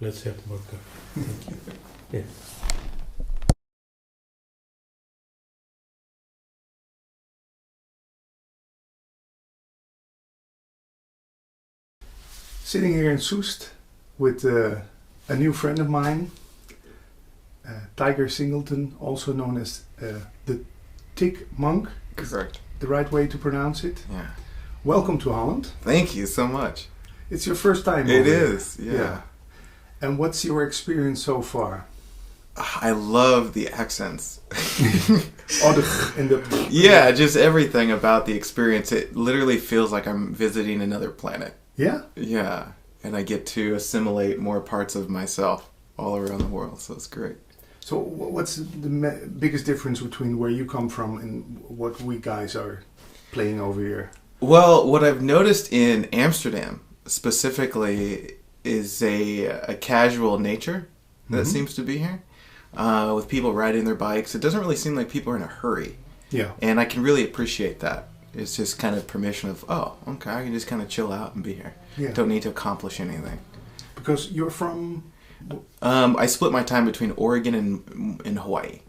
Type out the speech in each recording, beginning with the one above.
Let's have vodka. Thank you. Yeah. Sitting here in Soest with a new friend of mine, Tiger Singleton, also known as the Tick Monk. Correct. The right way to pronounce it. Yeah. Welcome to Holland. Thank you so much. It's your first time. It over here. is, yeah. And what's your experience so far? I love the accents. Oh, the Yeah, just everything about the experience. It literally feels like I'm visiting another planet. Yeah? Yeah, and I get to assimilate more parts of myself all around the world, so it's great. So what's the biggest difference between where you come from and what we guys are playing over here? Well, what I've noticed in Amsterdam specifically is a casual nature that seems to be here. With people riding their bikes, it doesn't really seem like people are in a hurry. Yeah. And I can really appreciate that. It's just kind of permission of, oh, okay, I can just kind of chill out and be here. Yeah. Don't need to accomplish anything. Because you're from... I split my time between Oregon and Hawaii.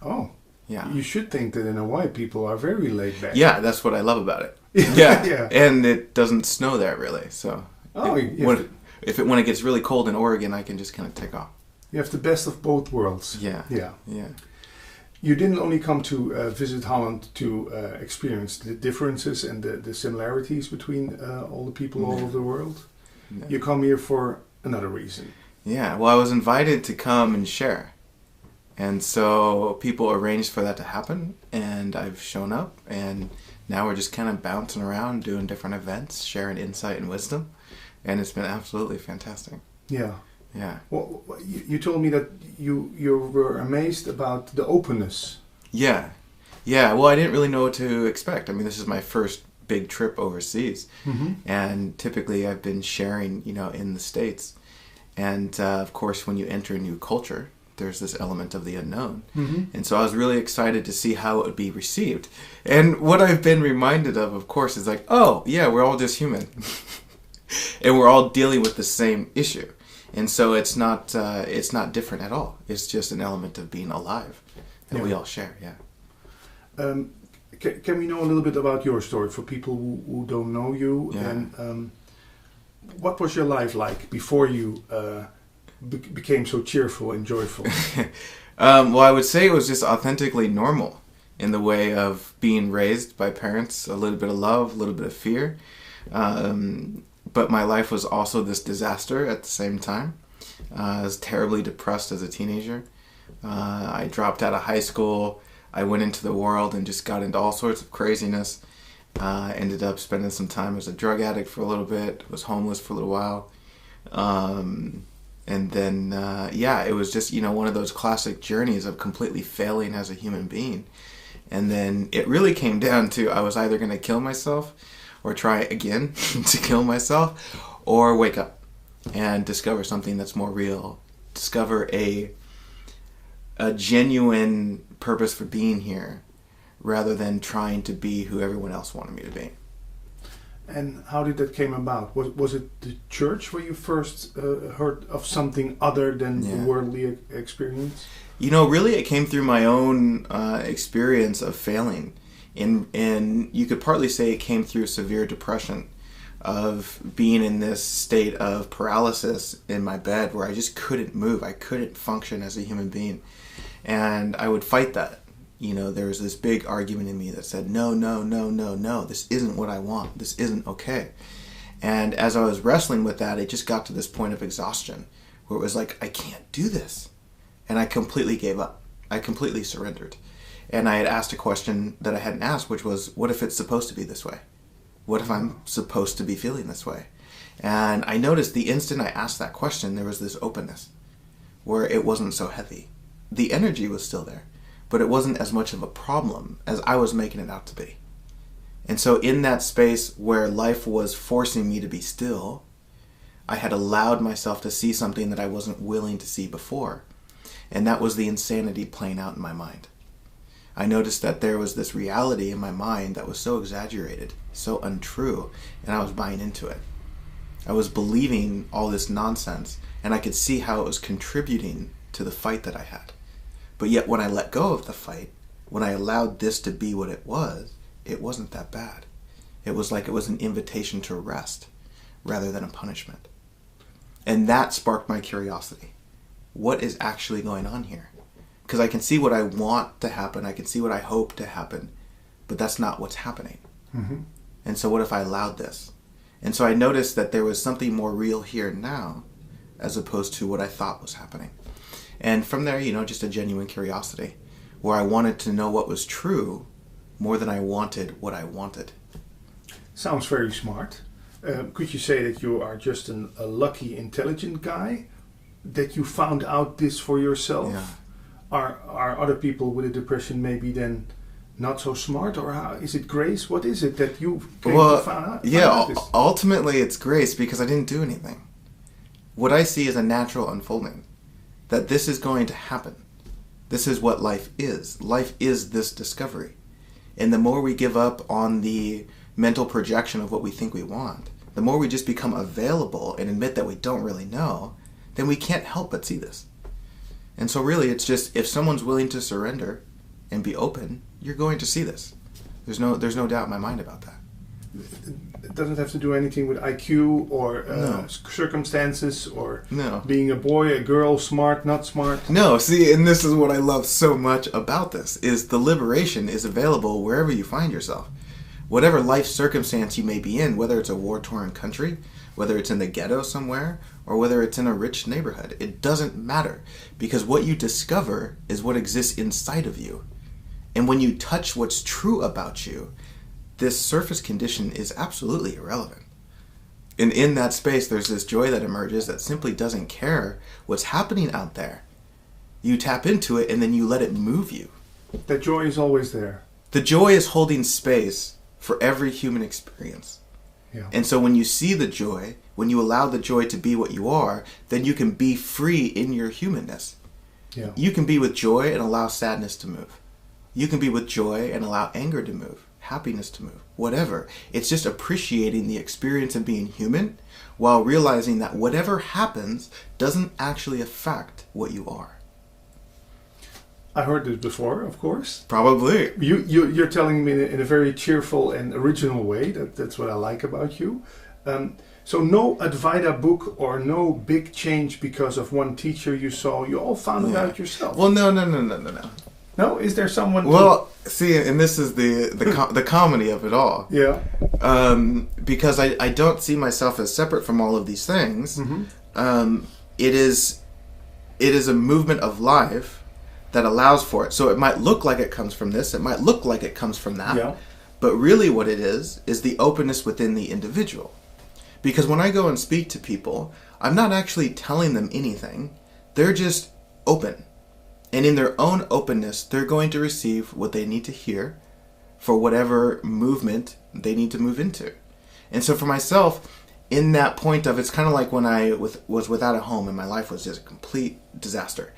Oh. Yeah. You should think that in Hawaii people are very laid back. Yeah, that's what I love about it. Yeah. Yeah. And it doesn't snow there really, so... Oh, when it gets really cold in Oregon, I can just kind of take off. You have the best of both worlds. Yeah. Yeah. Yeah. You didn't only come to visit Holland to experience the differences and the similarities between all the people all over the world. No. You come here for another reason. Yeah, well, I was invited to come and share. And so people arranged for that to happen, and I've shown up, and now we're just kind of bouncing around, doing different events, sharing insight and wisdom, and it's been absolutely fantastic. Yeah. Yeah. Well, you told me that you were amazed about the openness. Yeah. Yeah, well, I didn't really know what to expect. I mean, this is my first big trip overseas, and typically I've been sharing, in the States. And, of course, when you enter a new culture, there's this element of the unknown. And so I was really excited to see how it would be received. And what I've been reminded of course, is like, oh, yeah, we're all just human. And we're all dealing with the same issue. And so it's not different at all. It's just an element of being alive that we all share, yeah. Can we know a little bit about your story for people who don't know you? Yeah. And what was your life like before you became so cheerful and joyful? Well, I would say it was just authentically normal in the way of being raised by parents, a little bit of love, a little bit of fear. But my life was also this disaster at the same time. I was terribly depressed as a teenager. I dropped out of high school. I went into the world and just got into all sorts of craziness. Ended up spending some time as a drug addict for a little bit. Was homeless for a little while. And then, it was just, one of those classic journeys of completely failing as a human being. And then it really came down to I was either going to kill myself or try again to kill myself, or wake up and discover something that's more real. Discover a genuine purpose for being here, rather than trying to be who everyone else wanted me to be. And how did that came about? Was it the church where you first heard of something other than worldly experience? Really it came through my own experience of failing. And you could partly say it came through severe depression, of being in this state of paralysis in my bed where I just couldn't move. I couldn't function as a human being. And I would fight that. There was this big argument in me that said, no, this isn't what I want. This isn't okay. And as I was wrestling with that, it just got to this point of exhaustion where it was like, I can't do this. And I completely gave up. I completely surrendered. And I had asked a question that I hadn't asked, which was, what if it's supposed to be this way? What if I'm supposed to be feeling this way? And I noticed the instant I asked that question, there was this openness where it wasn't so heavy. The energy was still there, but it wasn't as much of a problem as I was making it out to be. And so in that space where life was forcing me to be still, I had allowed myself to see something that I wasn't willing to see before. And that was the insanity playing out in my mind. I noticed that there was this reality in my mind that was so exaggerated, so untrue, and I was buying into it. I was believing all this nonsense, and I could see how it was contributing to the fight that I had. But yet when I let go of the fight, when I allowed this to be what it wasn't that bad. It was like it was an invitation to rest rather than a punishment. And that sparked my curiosity. What is actually going on here? Because I can see what I want to happen. I can see what I hope to happen. But that's not what's happening. Mm-hmm. And so what if I allowed this? And so I noticed that there was something more real here now as opposed to what I thought was happening. And from there, just a genuine curiosity where I wanted to know what was true more than I wanted what I wanted. Sounds very smart. Could you say that you are just a lucky, intelligent guy? That you found out this for yourself? Yeah. Are other people with a depression maybe then not so smart? Or how, is it grace? What is it that you came to find out? Ultimately it's grace because I didn't do anything. What I see is a natural unfolding. That this is going to happen. This is what life is. Life is this discovery. And the more we give up on the mental projection of what we think we want, the more we just become available and admit that we don't really know, then we can't help but see this. And so really it's just, if someone's willing to surrender and be open, you're going to see this. There's no doubt in my mind about that. It doesn't have to do anything with IQ or No. circumstances or No. being a boy, a girl, smart, not smart. No, see, and this is what I love so much about this, is the liberation is available wherever you find yourself. Whatever life circumstance you may be in, whether it's a war-torn country, whether it's in the ghetto somewhere, or whether it's in a rich neighborhood, it doesn't matter. Because what you discover is what exists inside of you. And when you touch what's true about you, this surface condition is absolutely irrelevant. And in that space, there's this joy that emerges that simply doesn't care what's happening out there. You tap into it and then you let it move you. That joy is always there. The joy is holding space for every human experience. Yeah. And so when you see the joy, when you allow the joy to be what you are, then you can be free in your humanness. Yeah. You can be with joy and allow sadness to move. You can be with joy and allow anger to move, happiness to move, whatever. It's just appreciating the experience of being human while realizing that whatever happens doesn't actually affect what you are. I heard this before, of course. Probably. You're telling me in a very cheerful and original way. That's what I like about you. So no Advaita book or no big change because of one teacher you saw. You all found it out yourself. Well, no. No? Is there someone... Well, see, and this is the comedy of it all. Yeah. Because I don't see myself as separate from all of these things. Mm-hmm. It is a movement of life that allows for it. So it might look like it comes from this. It might look like it comes from that. Yeah. But really what it is the openness within the individual. Because when I go and speak to people, I'm not actually telling them anything. They're just open. And in their own openness, they're going to receive what they need to hear for whatever movement they need to move into. And so for myself, in that point of, it's kind of like when I was without a home and my life was just a complete disaster.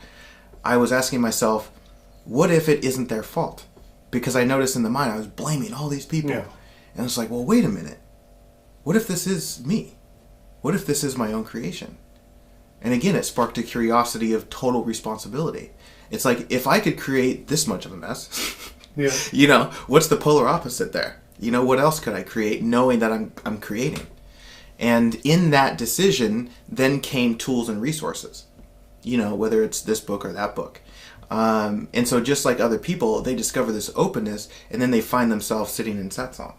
I was asking myself, what if it isn't their fault? Because I noticed in the mind, I was blaming all these people. Yeah. And it's like, well, wait a minute. What if this is me? What if this is my own creation? And again, it sparked a curiosity of total responsibility. It's like, if I could create this much of a mess, Yeah. What's the polar opposite there? What else could I create knowing that I'm creating? And in that decision, then came tools and resources. Whether it's this book or that book. And so just like other people, they discover this openness and then they find themselves sitting in satsang.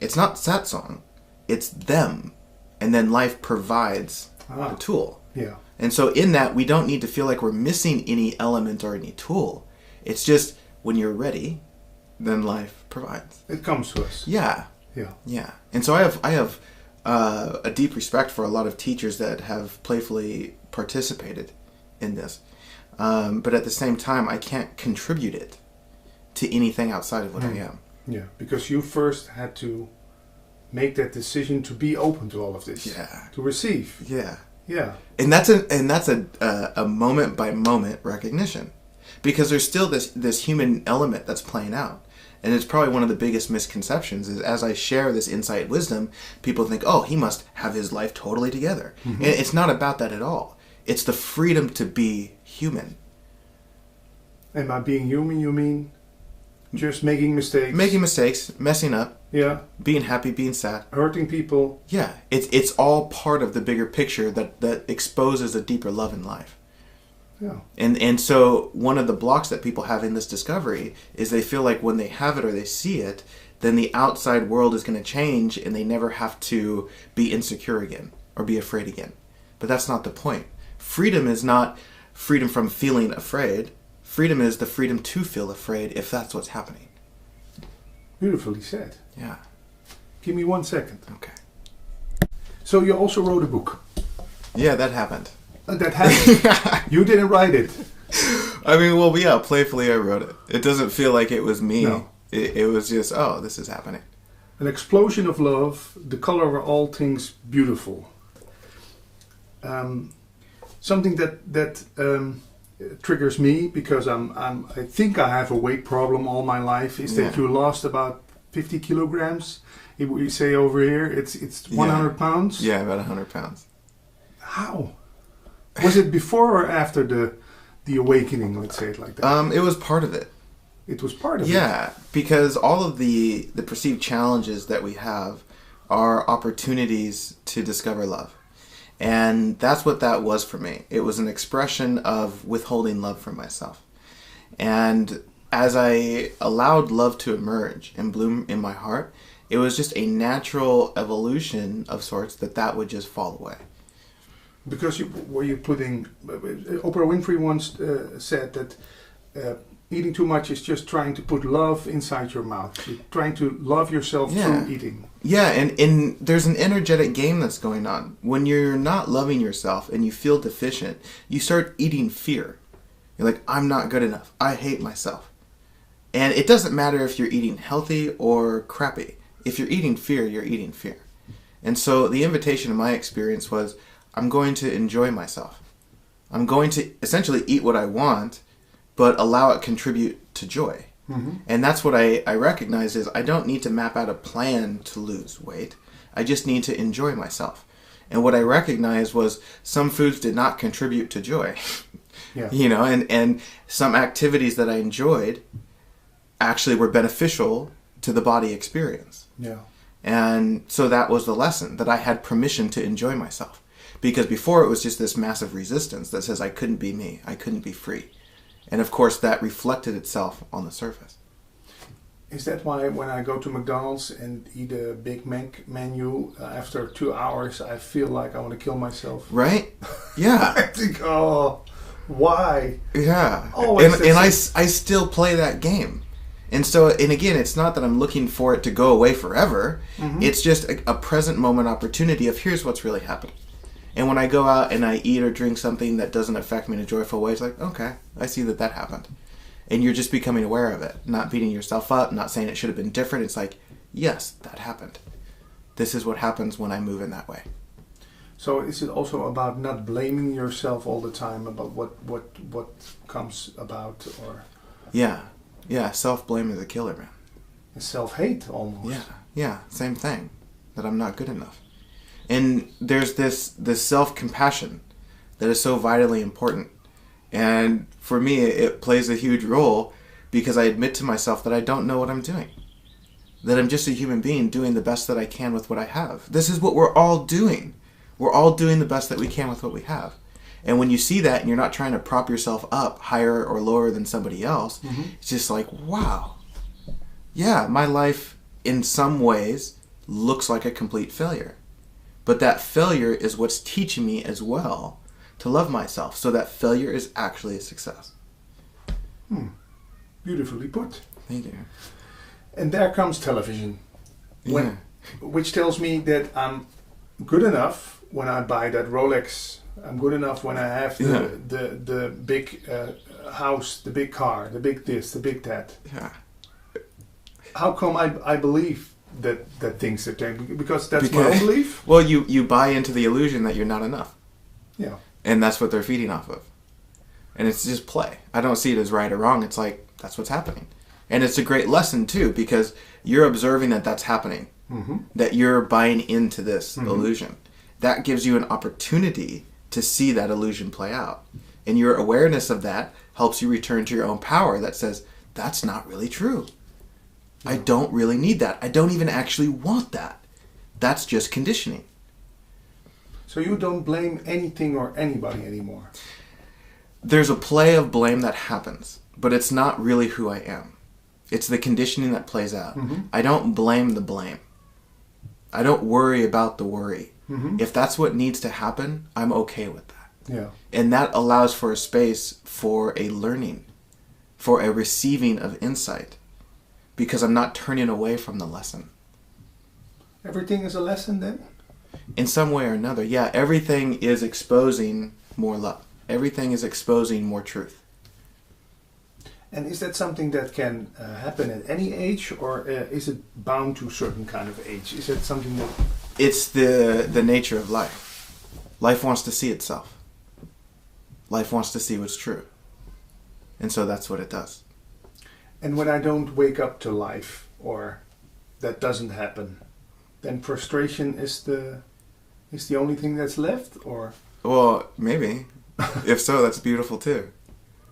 It's not satsang, it's them. And then life provides the tool. Yeah. And so in that, we don't need to feel like we're missing any element or any tool. It's just when you're ready, then life provides. It comes to us. Yeah. Yeah. Yeah. And so I have a deep respect for a lot of teachers that have playfully participated in this. But at the same time, I can't contribute it to anything outside of what I am. Yeah, because you first had to make that decision to be open to all of this. Yeah. To receive. Yeah. Yeah. And that's a moment by moment recognition, because there's still this human element that's playing out. And it's probably one of the biggest misconceptions is as I share this insight wisdom, people think, oh, he must have his life totally together. And it's not about that at all. It's the freedom to be human. And by being human, you mean just making mistakes? Making mistakes, messing up, Yeah. being happy, being sad. Hurting people. Yeah, it's all part of the bigger picture that exposes a deeper love in life. Yeah. And so one of the blocks that people have in this discovery is they feel like when they have it or they see it, then the outside world is going to change and they never have to be insecure again or be afraid again. But that's not the point. Freedom is not freedom from feeling afraid. Freedom is the freedom to feel afraid if that's what's happening. Beautifully said. Yeah. Give me 1 second. Okay. So you also wrote a book. Yeah, that happened. That happened. You didn't write it. I mean, well, yeah, playfully I wrote it. It doesn't feel like it was me. No. It was just, oh, this is happening. An explosion of love, the color of all things beautiful. Something that triggers me because I think I have a weight problem all my life is that you lost about 50 kilograms. If we say over here, it's 100 pounds. Yeah, about 100 pounds. How? Was it before or after the awakening? Let's say it like that. It was part of it. It was part of it. Yeah, because all of the perceived challenges that we have are opportunities to discover love. And that's what that was for me. It was an expression of withholding love from myself. And as I allowed love to emerge and bloom in my heart, it was just a natural evolution of sorts that would just fall away. Because Oprah Winfrey once said that eating too much is just trying to put love inside your mouth. You're trying to love yourself through eating. Yeah, and there's an energetic game that's going on. When you're not loving yourself and you feel deficient, you start eating fear. You're like, I'm not good enough. I hate myself. And it doesn't matter if you're eating healthy or crappy. If you're eating fear, you're eating fear. And so the invitation in my experience was, I'm going to enjoy myself. I'm going to essentially eat what I want, but allow it contribute to joy. Mm-hmm. And that's what I recognize is I don't need to map out a plan to lose weight. I just need to enjoy myself. And what I recognized was some foods did not contribute to joy. Yeah. And some activities that I enjoyed actually were beneficial to the body experience. Yeah. And so that was the lesson, that I had permission to enjoy myself. Because before it was just this massive resistance that says I couldn't be me, I couldn't be free. And of course that reflected itself on the surface. Is that why when I go to McDonald's and eat a Big Mac menu, after 2 hours I feel like I want to kill myself? Right? Yeah. I think, oh, why? Yeah. Always and I still play that game. And so, and again, it's not that I'm looking for it to go away forever. Mm-hmm. It's just a present moment opportunity of here's what's really happening. And when I go out and I eat or drink something that doesn't affect me in a joyful way, it's like, okay, I see that happened. And you're just becoming aware of it, not beating yourself up, not saying it should have been different. It's like, yes, that happened. This is what happens when I move in that way. So is it also about not blaming yourself all the time about what comes about? Or Yeah, self-blame is a killer, man. Self-hate almost. Yeah, same thing, that I'm not good enough. And there's this self-compassion that is so vitally important. And for me, it plays a huge role because I admit to myself that I don't know what I'm doing. That I'm just a human being doing the best that I can with what I have. This is what we're all doing. We're all doing the best that we can with what we have. And when you see that and you're not trying to prop yourself up higher or lower than somebody else, it's just like, wow. Yeah, my life in some ways looks like a complete failure. But that failure is what's teaching me as well to love myself. So that failure is actually a success. Beautifully put. Thank you. And there comes television. Yeah. Which tells me that I'm good enough when I buy that Rolex. I'm good enough when I have the big house, the big car, the big this, the big that. Yeah. How come I believe that things are changing? Because my own belief? Well, you buy into the illusion that you're not enough. Yeah. And that's what they're feeding off of. And it's just play. I don't see it as right or wrong. It's like, that's what's happening. And it's a great lesson too, because you're observing that that's happening, that you're buying into this illusion. That gives you an opportunity to see that illusion play out. And your awareness of that helps you return to your own power that says, that's not really true. I don't really need that. I don't even actually want that. That's just conditioning. So you don't blame anything or anybody anymore? There's a play of blame that happens, but it's not really who I am. It's the conditioning that plays out. I don't blame the blame. I don't worry about the worry. If that's what needs to happen, I'm okay with that. Yeah. And that allows for a space for a learning, for a receiving of insight, because I'm not turning away from the lesson. Everything is a lesson then? In some way or another, yeah. Everything is exposing more love. Everything is exposing more truth. And is that something that can happen at any age, or is it bound to a certain kind of age? Is that something that... It's the nature of life. Life wants to see itself. Life wants to see what's true. And so that's what it does. And when I don't wake up to life, or that doesn't happen, then frustration is the only thing that's left, or... Well, maybe. If so, that's beautiful too.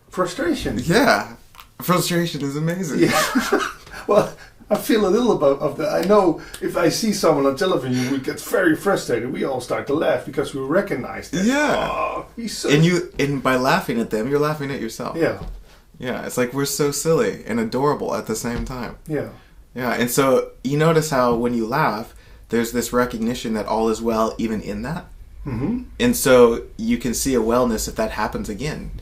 Frustration? Yeah. Frustration is amazing. Yeah. Well, I feel a little bit of that. I know if I see someone on television who gets very frustrated, we all start to laugh because we recognize that. Yeah. Oh, he's so... And by laughing at them, you're laughing at yourself. Yeah. Yeah, it's like we're so silly and adorable at the same time. Yeah. Yeah, and so you notice how when you laugh, there's this recognition that all is well even in that. And so you can see a wellness if that happens again.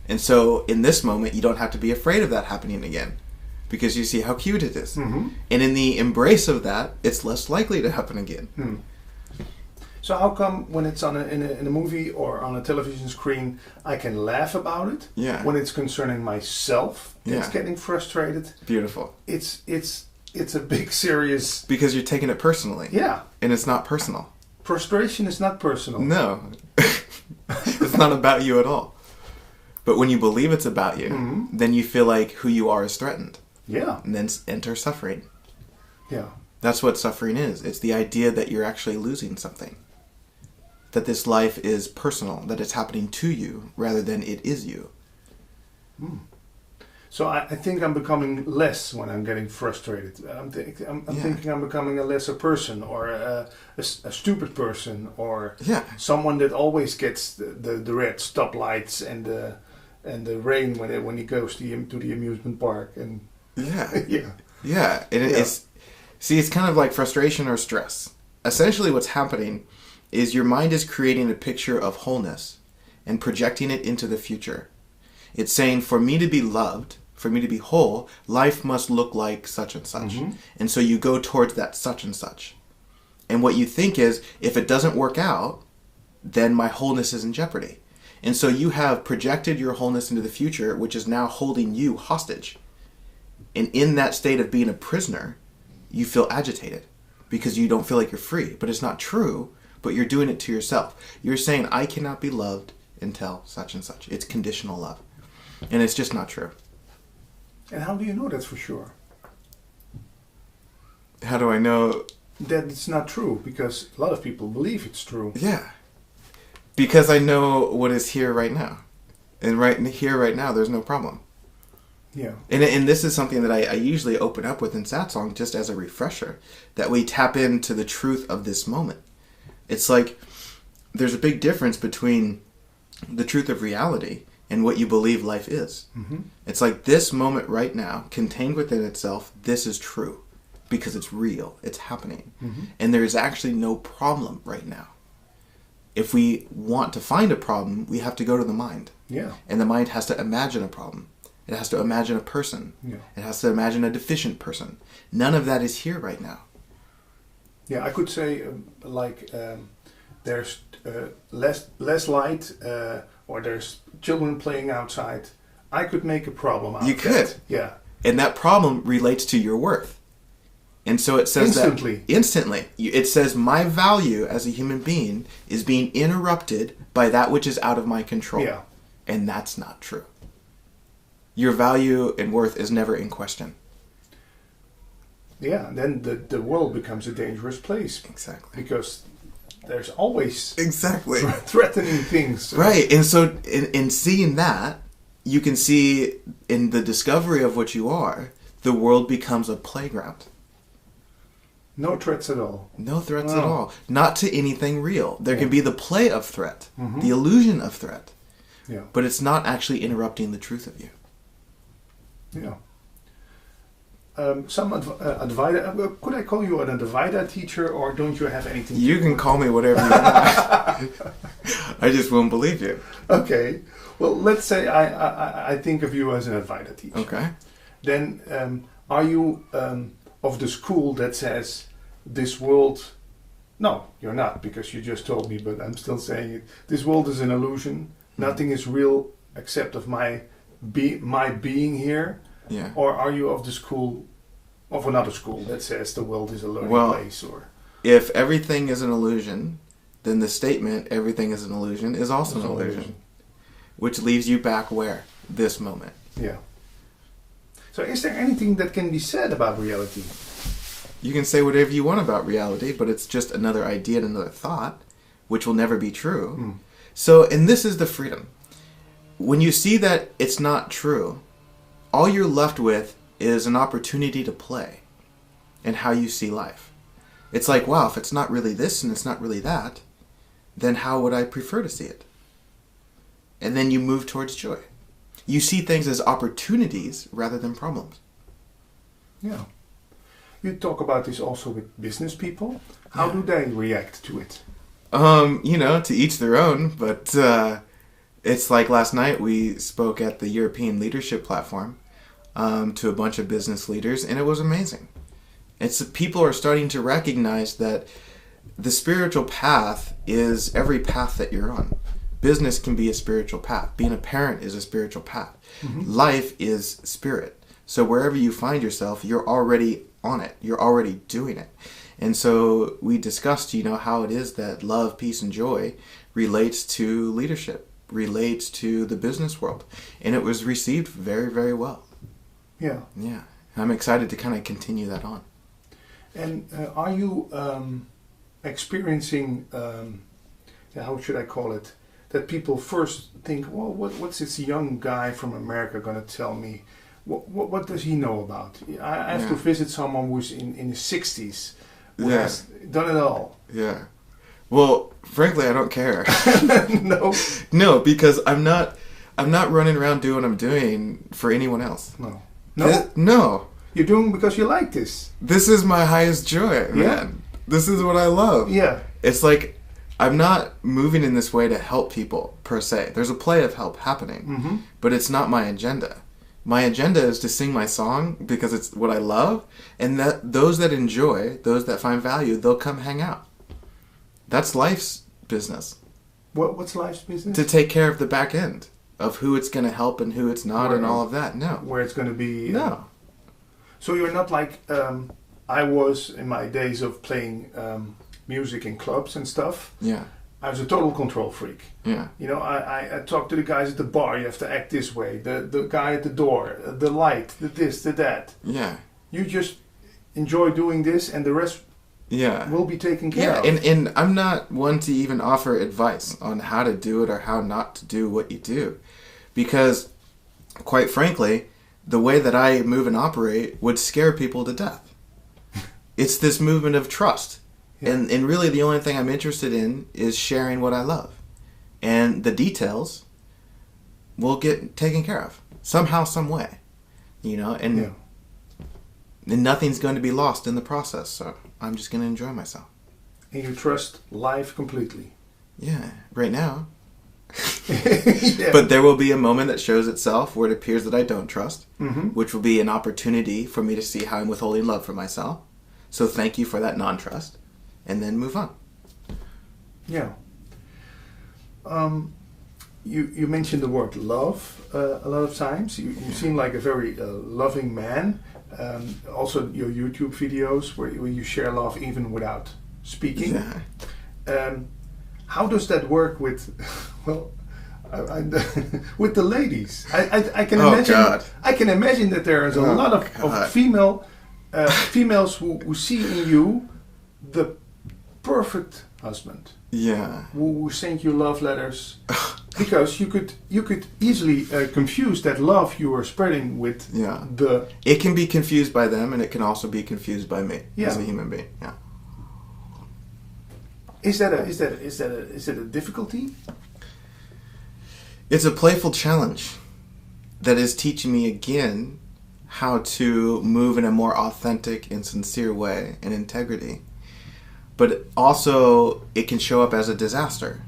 And so in this moment, you don't have to be afraid of that happening again, because you see how cute it is. And in the embrace of that, it's less likely to happen again. So how come when it's on in a movie or on a television screen, I can laugh about it? Yeah. When it's concerning myself, it's getting frustrated. Beautiful. It's a big serious... Because you're taking it personally. Yeah. And it's not personal. Frustration is not personal. No. It's not about you at all. But when you believe it's about you, then you feel like who you are is threatened. Yeah. And then enter suffering. Yeah. That's what suffering is. It's the idea that you're actually losing something. That this life is personal, that it's happening to you rather than it is you. So I think I'm becoming less when I'm getting frustrated. I'm thinking I'm becoming a lesser person, or a stupid person, or someone that always gets the red stoplights and the rain when he goes to the amusement park. And yeah. It's kind of like frustration or stress. Essentially, what's happening is your mind is creating a picture of wholeness and projecting it into the future. It's saying, for me to be loved, for me to be whole, life must look like such and such. And so you go towards that such and such. And what you think is, if it doesn't work out, then my wholeness is in jeopardy. And so you have projected your wholeness into the future, which is now holding you hostage. And in that state of being a prisoner, you feel agitated because you don't feel like you're free. But it's not true, but you're doing it to yourself. You're saying, I cannot be loved until such and such. It's conditional love. And it's just not true. And how do you know that's for sure? How do I know? That it's not true, because a lot of people believe it's true. Yeah. Because I know what is here right now. And right now, there's no problem. Yeah. And this is something that I usually open up with in Satsang, just as a refresher, that we tap into the truth of this moment. It's like there's a big difference between the truth of reality and what you believe life is. It's like this moment right now, contained within itself, this is true. Because it's real. It's happening. And there is actually no problem right now. If we want to find a problem, we have to go to the mind. Yeah. And the mind has to imagine a problem. It has to imagine a person. Yeah. It has to imagine a deficient person. None of that is here right now. Yeah, I could say there's less light, or there's children playing outside. I could make a problem out of that. You could. Yeah. And that problem relates to your worth. And so it says instantly. It says my value as a human being is being interrupted by that which is out of my control. Yeah. And that's not true. Your value and worth is never in question. Yeah, then the world becomes a dangerous place Exactly. because there's always Exactly. threatening things. Right. And so in seeing that, you can see in the discovery of what you are, the world becomes a playground. No threats at all. No threats No. at all. Not to anything real. There can Yeah. be the play of threat, Mhm. the illusion of threat, Yeah, but it's not actually interrupting the truth of you. yeah. Some Advaita, could I call you an Advaita teacher, or don't you have anything? You can call me whatever you want. I just won't believe you. Okay. Well, let's say I think of you as an Advaita teacher. Okay. Then are you of the school that says this world? No, you're not, because you just told me, but I'm still saying it. This world is an illusion. Nothing is real except of my being here. Yeah. Or are you of the school, of another school that says the world is a learning Well, place? Or If everything is an illusion, then the statement "everything is an illusion" is also an illusion. Which leaves you back where? This moment. yeah. So is there anything that can be said about reality? You can say whatever you want about reality, but it's just another idea and another thought, which will never be true. Mm. So, and this is the freedom. When you see that it's not true, all you're left with is an opportunity to play and how you see life. It's like, wow, if it's not really this and it's not really that, then how would I prefer to see it? And then you move towards joy. You see things as opportunities rather than problems. Yeah. You talk about this also with business people. How do they react to it? To each their own, but it's like last night we spoke at the European Leadership Platform to a bunch of business leaders, and it was amazing. People are starting to recognize that the spiritual path is every path that you're on. Business can be a spiritual path. Being a parent is a spiritual path. Mm-hmm. Life is spirit. So wherever you find yourself, you're already on it. You're already doing it. And so we discussed, how it is that love, peace, and joy relates to leadership, relates to the business world. And it was received very, very well. Yeah. Yeah. I'm excited to kind of continue that on. And are you experiencing, how should I call it, that people first think, well, what's this young guy from America going to tell me? What does he know about? I have to visit someone who's in his 60s, who has done it all. Yeah. Well, frankly, I don't care. No. No, because I'm not running around doing what I'm doing for anyone else. No. No? No. You're doing because you like this. This is my highest joy, man. Yeah. This is what I love. Yeah. It's like I'm not moving in this way to help people, per se. There's a play of help happening, but it's not my agenda. My agenda is to sing my song because it's what I love, and that those that enjoy, those that find value, they'll come hang out. That's life's business. What's life's business? To take care of the back end of who it's going to help and who it's not and all of that. No. Where it's going to be... No. So you're not like I was in my days of playing music in clubs and stuff. Yeah. I was a total control freak. Yeah. I talked to the guys at the bar. You have to act this way. The guy at the door, the light, the this, the that. Yeah. You just enjoy doing this, and the rest will be taken care of. And I'm not one to even offer advice on how to do it or how not to do what you do. Because, quite frankly, the way that I move and operate would scare people to death. It's this movement of trust. Yeah. And really the only thing I'm interested in is sharing what I love. And the details will get taken care of. Somehow, some way. And nothing's going to be lost in the process. So I'm just going to enjoy myself. And you trust life completely. Yeah, right now. Yeah. But there will be a moment that shows itself where it appears that I don't trust, which will be an opportunity for me to see how I'm withholding love for myself. So thank you for that non-trust. And then move on. Yeah. You mentioned the word love a lot of times. You seem like a very loving man. Also, your YouTube videos where you share love even without speaking. Yeah. How does that work with, with the ladies? I can imagine. God. I can imagine that there is a lot of female females who see in you the perfect husband. Yeah. Who send you love letters. Because you could easily confuse that love you are spreading with the... It can be confused by them, and it can also be confused by me as a human being. Yeah. Is that a difficulty? It's a playful challenge that is teaching me again how to move in a more authentic and sincere way in integrity. But also, it can show up as a disaster.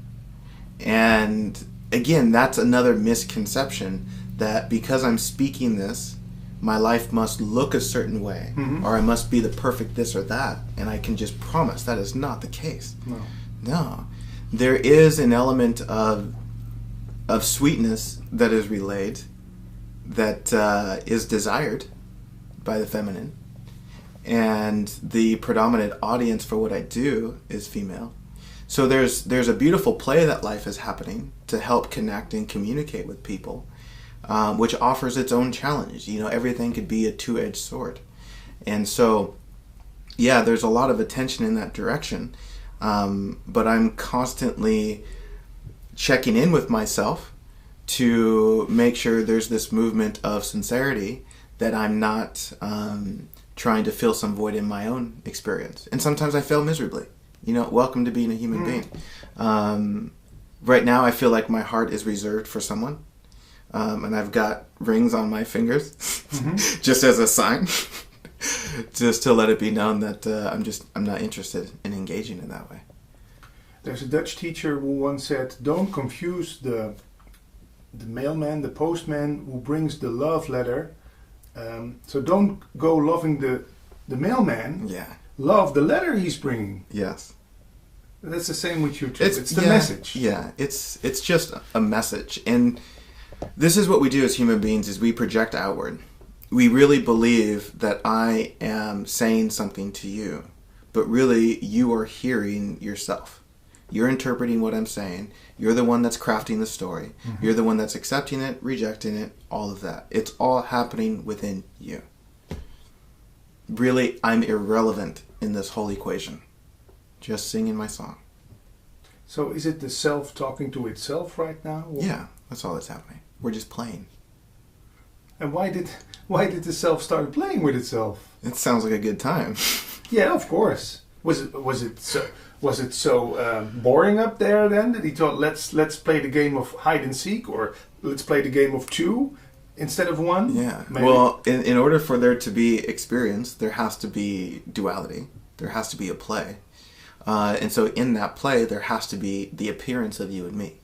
And again, that's another misconception, that because I'm speaking this, my life must look a certain way, or I must be the perfect this or that, and I can just promise that is not the case. No. There is an element of sweetness that is relayed, that is desired by the feminine, and the predominant audience for what I do is female. So there's a beautiful play that life is happening to help connect and communicate with people, which offers its own challenge. You know, everything could be a two-edged sword. And so, yeah, there's a lot of attention in that direction. But I'm constantly checking in with myself to make sure there's this movement of sincerity, that I'm not trying to fill some void in my own experience. And sometimes I fail miserably. You know, welcome to being a human being. Right now, I feel like my heart is reserved for someone. And I've got rings on my fingers, just as a sign, just to let it be known that I'm not interested in engaging in that way. There's a Dutch teacher who once said, don't confuse the mailman, the postman who brings the love letter. So don't go loving the mailman. Yeah. Love the letter he's bringing. Yes. That's the same with you too. It's the message. Yeah, it's just a message. And this is what we do as human beings, is we project outward. We really believe that I am saying something to you, but really you are hearing yourself. You're interpreting what I'm saying. You're the one that's crafting the story. You're the one that's accepting it, rejecting it, all of that. It's all happening within you. Really, I'm irrelevant in this whole equation. Just singing my song. So is it the self talking to itself right now? Or? Yeah, that's all that's happening. We're just playing. And why did the self start playing with itself? It sounds like a good time. Yeah, of course. Was it so boring up there then that he thought let's play the game of hide and seek, or let's play the game of two instead of one? Yeah. Maybe? Well, in order for there to be experience, there has to be duality. There has to be a play. And so in that play, there has to be the appearance of you and me.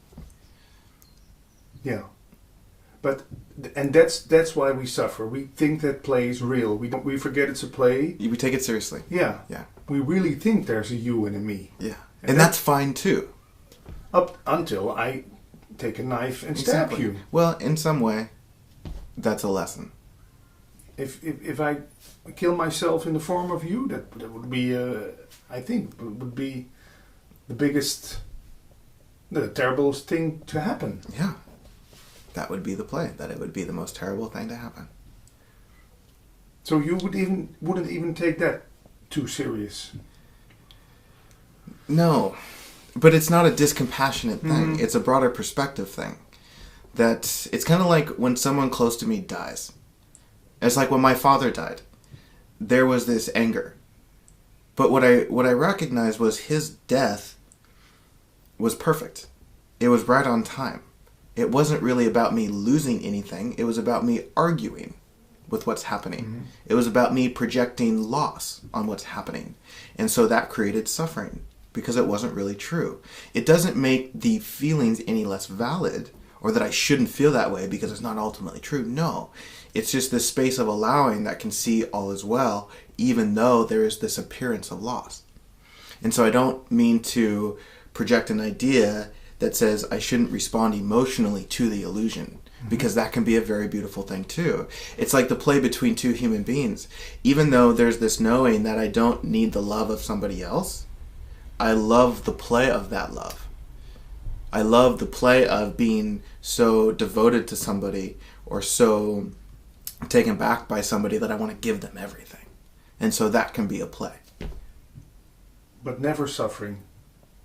Yeah. And that's why we suffer. We think that play is real. We forget it's a play. We take it seriously. Yeah. Yeah. We really think there's a you and a me. Yeah. And that's fine too. Up until I take a knife and stab you. Well, in some way, that's a lesson. If I kill myself in the form of you, that would be, I think, would be the biggest, the terriblest thing to happen. Yeah. That would be the play. That it would be the most terrible thing to happen. So you wouldn't even take that too serious? No. But it's not a discompassionate thing. It's a broader perspective thing. That it's kind of like when someone close to me dies. It's like when my father died. There was this anger. But what I recognized was his death was perfect. It was right on time. It wasn't really about me losing anything. It was about me arguing with what's happening. It was about me projecting loss on what's happening. And so that created suffering because it wasn't really true. It doesn't make the feelings any less valid, or that I shouldn't feel that way because it's not ultimately true. No. It's just this space of allowing that can see all is well, even though there is this appearance of loss. And so I don't mean to project an idea that says I shouldn't respond emotionally to the illusion, because that can be a very beautiful thing too. It's like the play between two human beings. Even though there's this knowing that I don't need the love of somebody else, I love the play of that love. I love the play of being so devoted to somebody or so taken back by somebody that I want to give them everything. And so that can be a play. But never suffering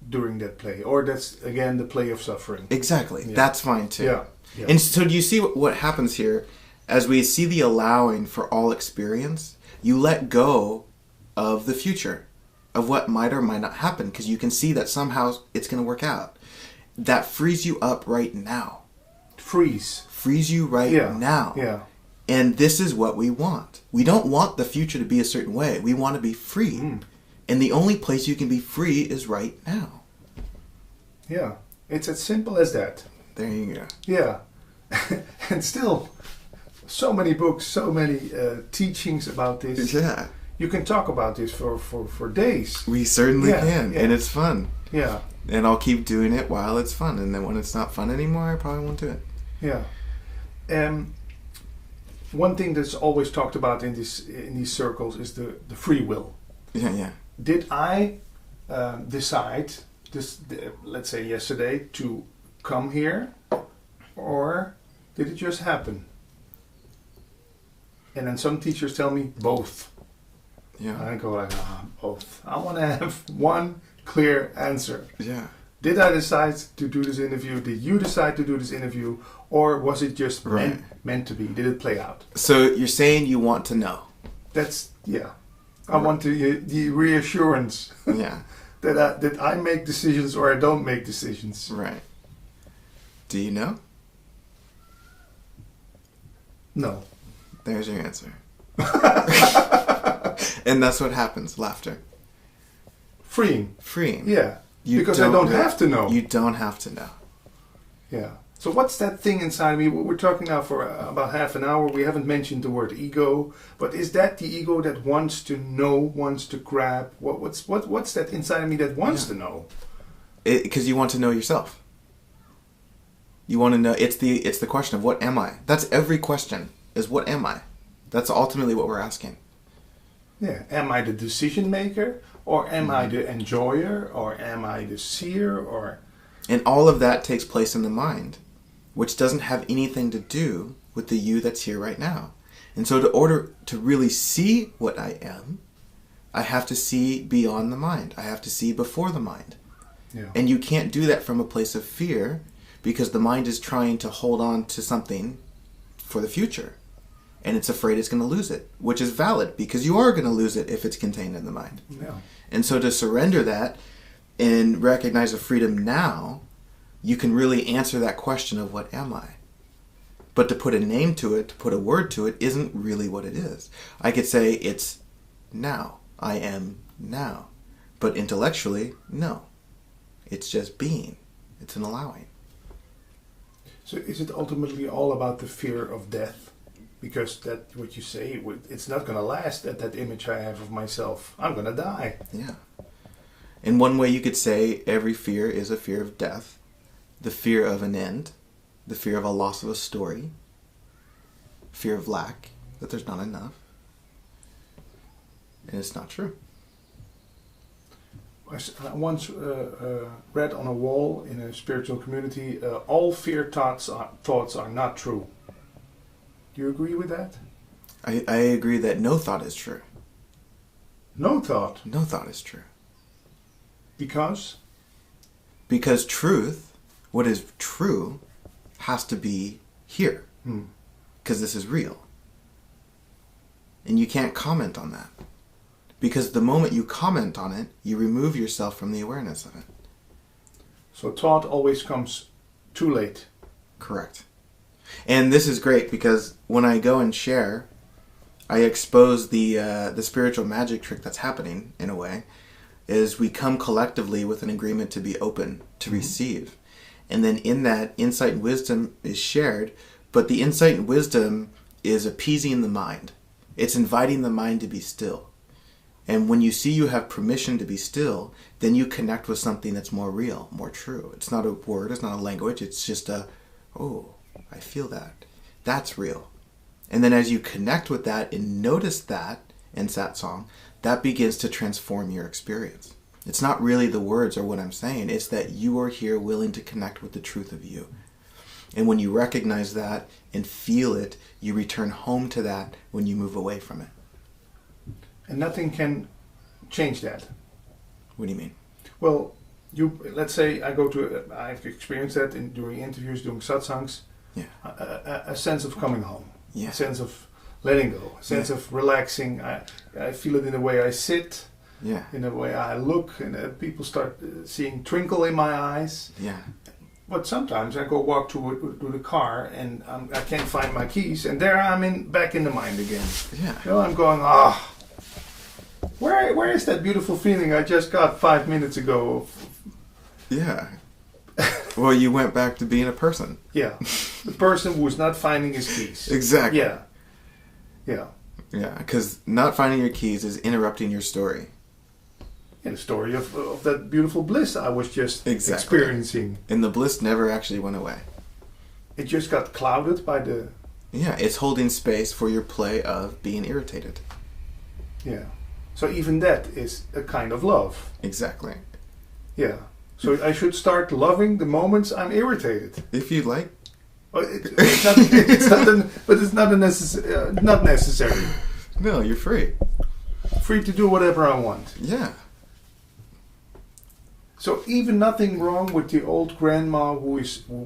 during that play. Or that's, again, the play of suffering. Exactly. Yeah. That's fine too. Yeah. Yeah. And so do you see what happens here? As we see the allowing for all experience, you let go of the future, of what might or might not happen, because you can see that somehow it's going to work out. That frees you up right now. Frees you right now. Yeah. And this is what we want. We don't want the future to be a certain way. We want to be free. Mm. And the only place you can be free is right now. Yeah. It's as simple as that. There you go. Yeah. And still, so many books, so many teachings about this. Yeah. You can talk about this for days. We certainly Yeah, can. yeah. And it's fun. Yeah. And I'll keep doing it while it's fun. And then when it's not fun anymore, I probably won't do it. Yeah. One thing that's always talked about in these circles is the free will. Yeah, yeah. Did I decide let's say yesterday, to come here, or did it just happen? And then some teachers tell me both. Yeah. And I go like, both. I want to have one clear answer. Yeah. Did I decide to do this interview? Did you decide to do this interview? Or was it just meant to be? Did it play out? So you're saying you want to know. That's, yeah. I want the reassurance Yeah. that I make decisions or I don't make decisions. Right. Do you know? No. There's your answer. And that's what happens. Laughter. Freeing. Yeah. Because I don't have to know. You don't have to know. Yeah. So what's that thing inside me? We're talking now for about half an hour. We haven't mentioned the word ego, but is that the ego that wants to know, wants to grab? What's that inside of me that wants to know? Because you want to know yourself. You want to know. It's the question of what am I? That's every question. Is what am I? That's ultimately what we're asking. Yeah. Am I the decision maker, or am I the enjoyer, or am I the seer, or? And all of that takes place in the mind, which doesn't have anything to do with the you that's here right now. And so in order to really see what I am, I have to see beyond the mind. I have to see before the mind. Yeah. And you can't do that from a place of fear, because the mind is trying to hold on to something for the future. And it's afraid it's going to lose it, which is valid, because you are going to lose it if it's contained in the mind. Yeah. And so to surrender that and recognize a freedom now, you can really answer that question of what am I? But to put a name to it, to put a word to it, isn't really what it is. I could say it's now. I am now. But intellectually, no. It's just being. It's an allowing. So is it ultimately all about the fear of death? Because that, what you say, it's not going to last, that image I have of myself. I'm going to die. Yeah. In one way you could say every fear is a fear of death, the fear of an end, the fear of a loss of a story, fear of lack, that there's not enough. And it's not true. I once read on a wall in a spiritual community, all fear thoughts are not true. Do you agree with that? I agree that no thought is true. No thought? No thought is true. Because? Because truth, what is true, has to be here. Because this is real. And you can't comment on that. Because the moment you comment on it, you remove yourself from the awareness of it. So thought always comes too late. Correct. And this is great because when I go and share, I expose the spiritual magic trick that's happening, in a way, is we come collectively with an agreement to be open, to receive. And then in that, insight and wisdom is shared, but the insight and wisdom is appeasing the mind. It's inviting the mind to be still. And when you see you have permission to be still, then you connect with something that's more real, more true. It's not a word, it's not a language, it's just oh, I feel that. That's real. And then as you connect with that and notice that in satsang, that begins to transform your experience. It's not really the words or what I'm saying, it's that you are here willing to connect with the truth of you. And when you recognize that and feel it, you return home to that when you move away from it. and nothing can change that. What do you mean? Well, let's say I've experienced that in doing interviews, doing satsangs. Yeah. A sense of coming home. Yeah. A sense of letting go. A sense of relaxing. I feel it in the way I sit. Yeah. In the way I look, and people start seeing twinkle in my eyes. Yeah. But sometimes I go walk to the car and I can't find my keys, and there I'm back in the mind again. Yeah. You know, I'm going, where is that beautiful feeling I just got 5 minutes ago? Yeah. Well, you went back to being a person. Yeah, the person who is not finding his keys. Exactly. Yeah. Yeah. Yeah, because not finding your keys is interrupting your story. Yeah, the story of that beautiful bliss I was just experiencing. And the bliss never actually went away. It just got clouded by the... Yeah, it's holding space for your play of being irritated. Yeah. So even that is a kind of love. Exactly. Yeah. So I should start loving the moments I'm irritated. If you like. But it's not necessary. No, you're free. Free to do whatever I want. Yeah. So even nothing wrong with the old grandma who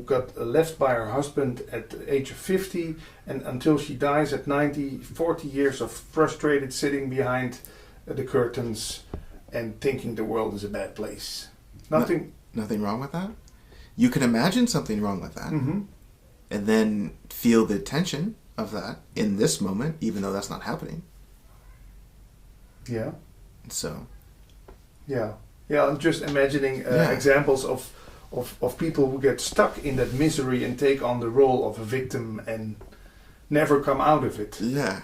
got left by her husband at the age of 50, and until she dies at 90, 40 years of frustrated sitting behind the curtains and thinking the world is a bad place. Nothing wrong with that? You can imagine something wrong with that. Mm-hmm. And then feel the tension of that in this moment, even though that's not happening. Yeah. So. Yeah. Yeah, I'm just imagining examples of people who get stuck in that misery and take on the role of a victim and never come out of it. Yeah.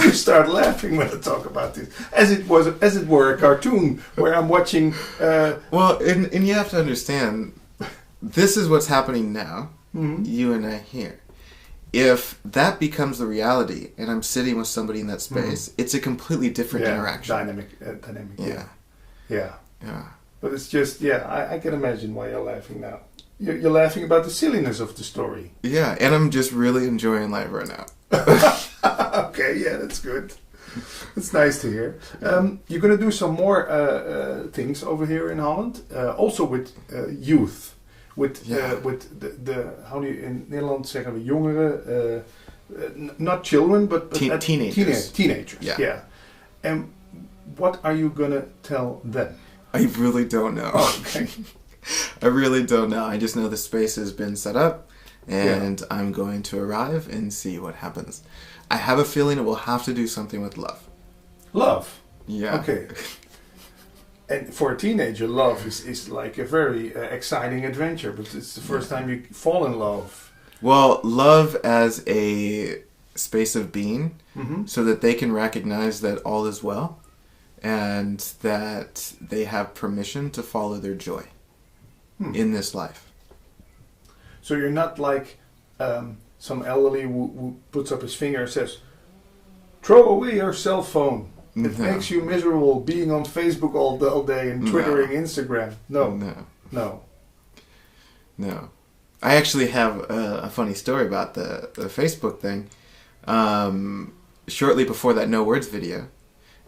You start laughing when I talk about this, as it were a cartoon where I'm watching. Well, and you have to understand, this is what's happening now. Mm-hmm. You and I here. If that becomes the reality, and I'm sitting with somebody in that space, it's a completely different interaction. Dynamic. Yeah. Yeah. Yeah. But it's just, I can imagine why you're laughing now. You're laughing about the silliness of the story. Yeah, and I'm just really enjoying life right now. Okay, yeah, that's good. It's nice to hear. You're going to do some more things over here in Holland, also with youth. With the how do you in Nederland zeggen we jongeren, not children, but teenagers. Teenagers. Yeah. Yeah. And what are you gonna tell them? I really don't know. Okay. I really don't know. I just know the space has been set up, and I'm going to arrive and see what happens. I have a feeling it will have to do something with love. Love. Yeah. Okay. And for a teenager, love is like a very exciting adventure, but it's the first time you fall in love. Well, love as a space of being, so that they can recognize that all is well, and that they have permission to follow their joy in this life. So you're not like some elderly who puts up his finger and says, "Throw away your cell phone. It makes you miserable being on Facebook all day and Twittering, Instagram." No. I actually have a funny story about the Facebook thing. Shortly before that No Words video,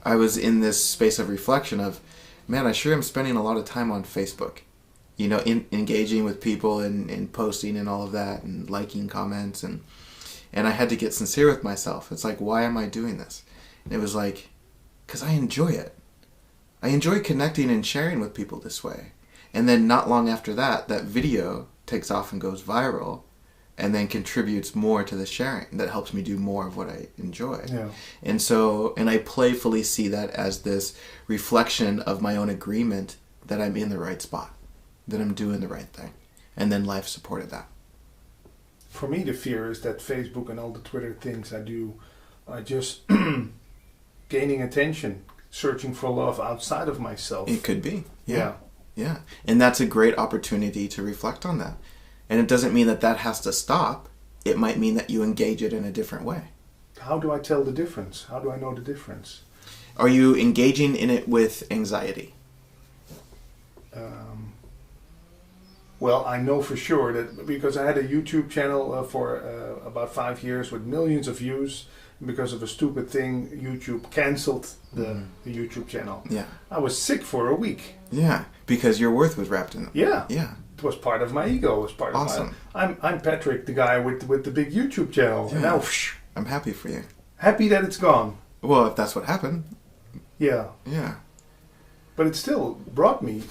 I was in this space of reflection of, man, I sure am spending a lot of time on Facebook. You know, engaging with people and posting and all of that and liking comments. And I had to get sincere with myself. It's like, why am I doing this? And it was like, because I enjoy it. I enjoy connecting and sharing with people this way. And then not long after that, that video takes off and goes viral and then contributes more to the sharing. That helps me do more of what I enjoy. Yeah. And I playfully see that as this reflection of my own agreement that I'm in the right spot, that I'm doing the right thing. And then life supported that. For me, the fear is that Facebook and all the Twitter things I do are just gaining attention, searching for love outside of myself. It could be. Yeah. And that's a great opportunity to reflect on that. And it doesn't mean that has to stop. It might mean that you engage it in a different way. How do I tell the difference? How do I know the difference? Are you engaging in it with anxiety? Well, I know for sure that because I had a YouTube channel for about 5 years with millions of views. Because of a stupid thing, YouTube cancelled the YouTube channel. Yeah. I was sick for a week. Yeah, because your worth was wrapped in it. Yeah. Yeah. It was part of my ego. It was part Awesome. of my... I'm Patrick, the guy with the big YouTube channel. Yeah. And now, I'm happy for you. happy that it's gone. Well, if that's what happened. Yeah. Yeah. But it still brought me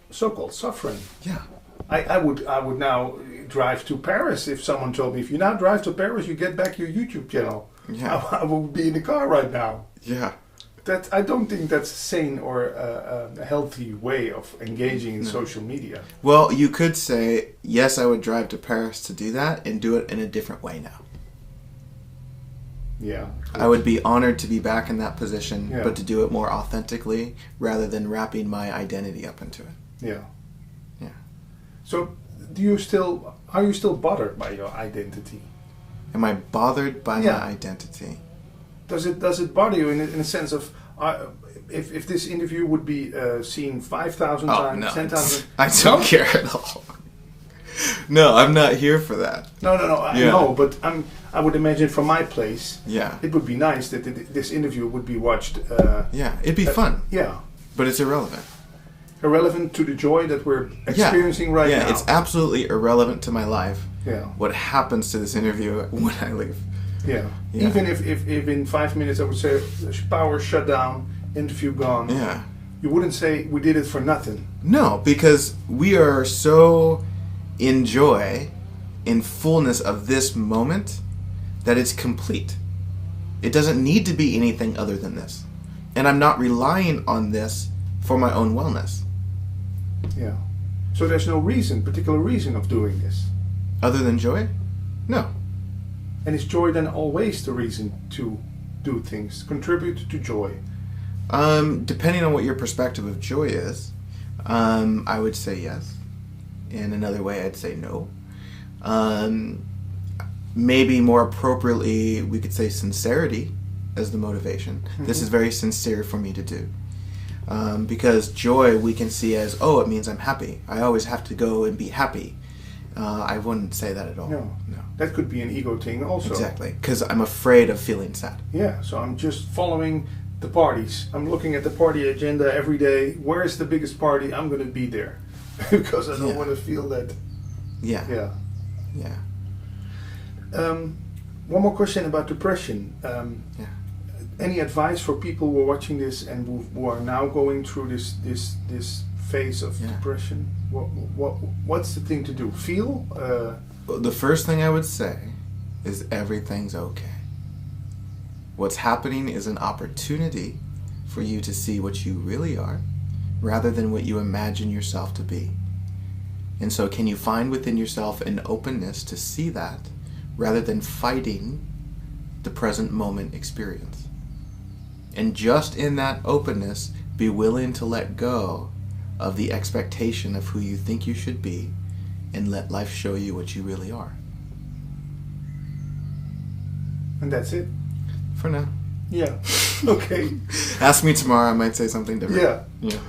so-called suffering. Yeah. I would now drive to Paris if someone told me, if you now drive to Paris, you get back your YouTube channel. Yeah. I will be in the car right now. Yeah. I don't think that's a sane or a healthy way of engaging in social media. Well, you could say, yes, I would drive to Paris to do that and do it in a different way now. Yeah. I would be honored to be back in that position, Yeah. but to do it more authentically rather than wrapping my identity up into it. Yeah. Yeah. So, are you still bothered by your identity? Am I bothered by Yeah. my identity? Does it bother you in a sense of if this interview would be seen 5,000 times, no. 10,000? I don't care at all. No, I'm not here for that. No. I Yeah. know, but I would imagine from my place, Yeah. it would be nice that this interview would be watched. Yeah, it'd be fun, Yeah, but it's irrelevant. irrelevant to the joy that we're experiencing right now. Yeah, it's absolutely irrelevant to my life. Yeah. What happens to this interview when I leave? Yeah. Yeah. Even if in 5 minutes I would say power shut down, interview gone. Yeah. You wouldn't say we did it for nothing. No, because we are so in joy, in fullness of this moment, that it's complete. It doesn't need to be anything other than this. And I'm not relying on this for my own wellness. Yeah. So there's no particular reason of doing this. Other than joy? No. And is joy then always the reason to do things? Contribute to joy? Depending on what your perspective of joy is, I would say yes. In another way, I'd say no. Maybe more appropriately, we could say sincerity as the motivation. Mm-hmm. This is very sincere for me to do. Because joy we can see as, oh, it means I'm happy. I always have to go and be happy. I wouldn't say that at all. No. That could be an ego thing also. Exactly, because I'm afraid of feeling sad. Yeah, so I'm just following the parties. I'm looking at the party agenda every day. Where's the biggest party? I'm going to be there. Because I don't want to feel that. Yeah. Yeah. Yeah. One more question about depression. Yeah. Any advice for people who are watching this and who are now going through this phase of depression? What's the thing to do? Feel? The first thing I would say is everything's okay. What's happening is an opportunity for you to see what you really are rather than what you imagine yourself to be. And so can you find within yourself an openness to see that rather than fighting the present moment experience? And just in that openness, be willing to let go of the expectation of who you think you should be and let life show you what you really are. And that's it? For now. Yeah. Okay. Ask me tomorrow, I might say something different. Yeah. Yeah.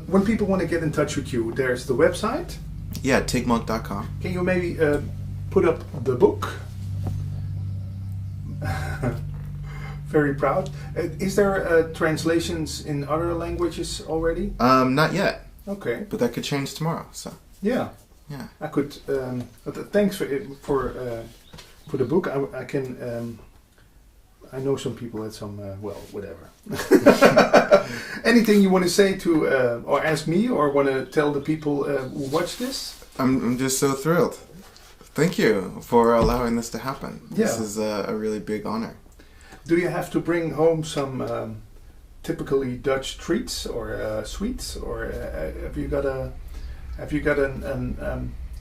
When people want to get in touch with you, there's the website. Yeah, takemonk.com. Can you maybe put up the book? Very proud. Is there translations in other languages already? Not yet. Okay. But that could change tomorrow, so. Yeah. Yeah. I could. Thanks for the book. I can. I know some people at some. Well, whatever. Anything you want to say to or ask me or want to tell the people who watch this? I'm just so thrilled. Thank you for allowing this to happen. Yeah. This is a really big honor. Do you have to bring home some typically Dutch treats or sweets, or have you got an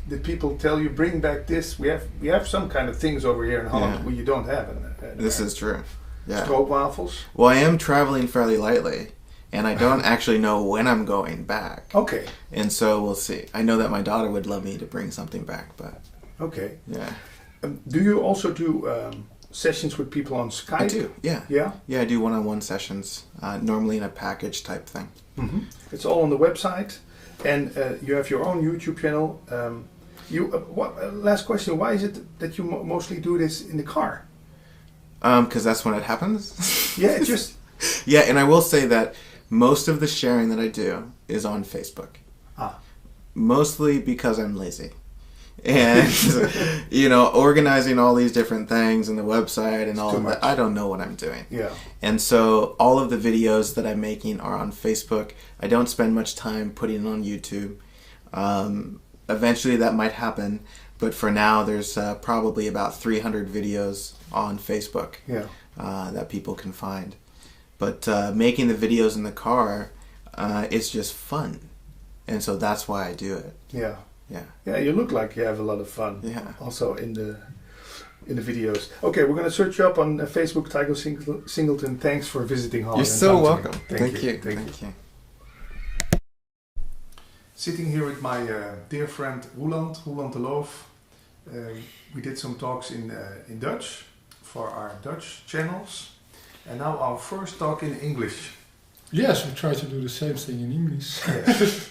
did people tell you bring back this? We have some kind of things over here in Holland where you don't have it. This is true. Yeah. Stroopwafels. Well, I am traveling fairly lightly, and I don't actually know when I'm going back. Okay. And so we'll see. I know that my daughter would love me to bring something back, but okay. Yeah. Do you also do sessions with people on Skype? I do. Yeah. Yeah. Yeah, I do one-on-one sessions, normally in a package type thing. Mm-hmm. It's all on the website. and you have your own YouTube channel. Last question, why is it that you mostly do this in the car? Because that's when it happens. Yeah, it just... Yeah, and I will say that most of the sharing that I do is on Facebook. Mostly because I'm lazy. And, organizing all these different things and the website and all of that, I don't know what I'm doing. Yeah. And so all of the videos that I'm making are on Facebook. I don't spend much time putting it on YouTube. Eventually that might happen, but for now there's probably about 300 videos on Facebook that people can find. But making the videos in the car, it's just fun. And so that's why I do it. Yeah. Yeah. Yeah, you look like you have a lot of fun. Yeah. Also in the videos. Okay, we're going to search you up on Facebook, Tycho Singleton. Thanks for visiting Holland. You're so welcome. Thank you. Thank you. Sitting here with my dear friend Roland de Loof. We did some talks in Dutch for our Dutch channels. And now our first talk in English. Yes, we try to do the same thing in English. Yes.